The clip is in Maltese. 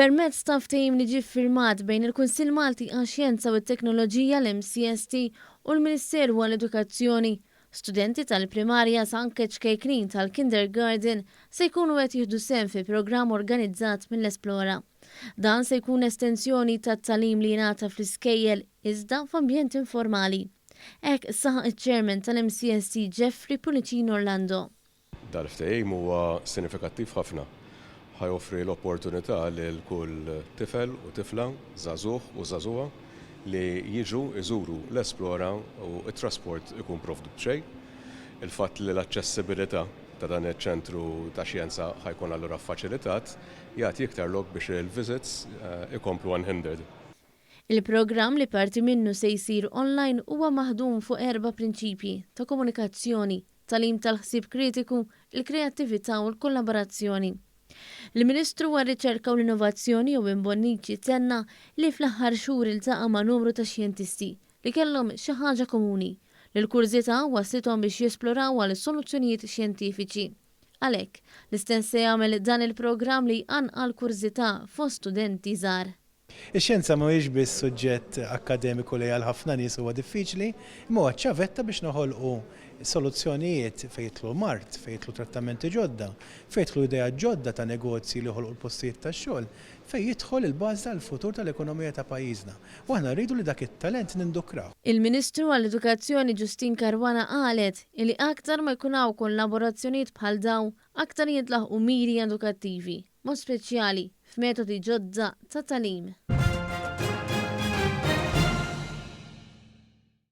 Permezz ta' ftehim li ġie ffirmat bejn il-Kunsill Malti għax-Xjenza u t-Teknoloġija l-MCST u l-Ministeru għall-Edukazzjoni, studenti tal-primarja sa anke ċkejknin tal-kindergarten se jkunu qed jieħdu sehem fi programm organizzat mill-Esplora. Dan se jkun estensjoni tat-tagħlim li jingħata fl-iskejjel iżda f'ambjent informali. Hekk saħaq iċ-Chairman tal-MCST Jeffrey Pullicino Orlando. Dal-ftehim huwa sinifikattiv ħafna. Ħajoffri l-opportunità lil kull tifel u tifla, żagħżugħ u żagħżugħa li jiġu iżuru l-Esplora u t-trasport ikun provdu b'xejn. Il-fatt li l-aċċessibilità ta' dan iċ-ċentru tax-xjenza ħajkun allura ffaċilitat jagħti iktar lok biex il-visits ikomplu unhindered. Il-programm li parti minnu se jsir online huwa maħdum fuq 4 prinċipji ta' komunikazzjoni, tagħlim tal-ħsieb kritiku, il-kreattività u l-kollaborazzjoni. Il-Ministru għar-Riċerka u l-Innovazzjoni u Imbonniċi tenna li fl-aħħar xhur iltaqa' ma' numru ta' xjentisti li kellhom xi ħaġa komuni li l-kurżità waslithom biex jesploraw għal soluzzjonijiet xjentifiċi. Għalhekk, l-istess se jagħmel dan il-programm li għal kurżità fost studenti żgħar. Ix-xjenza mhuwiex biss suġġett akademiku li għal ħafna nies huwa diffiċli, imma huwa ċavetta biex noħolqu soluzzjonijiet fejn jidħlu mart, fejn jidħlu trattamenti ġodda, fejn jidħlu idea ġodda ta' negozji li joħolqu l-postijiet tax-xogħol, fejn jidħol il-bażi tal-futur tal-ekonomija ta' pajjiżna. U aħna rridu li dak it-talent nindukraw. Il-Ministru għall-Edukazzjoni Jqarreb qalet li aktar ma jkun hawn kollaborazzjonijiet bħal dawn, aktar jitlaħqu miri edukattivi, mod speċjali f'metodi ġodda ta' tagħlim.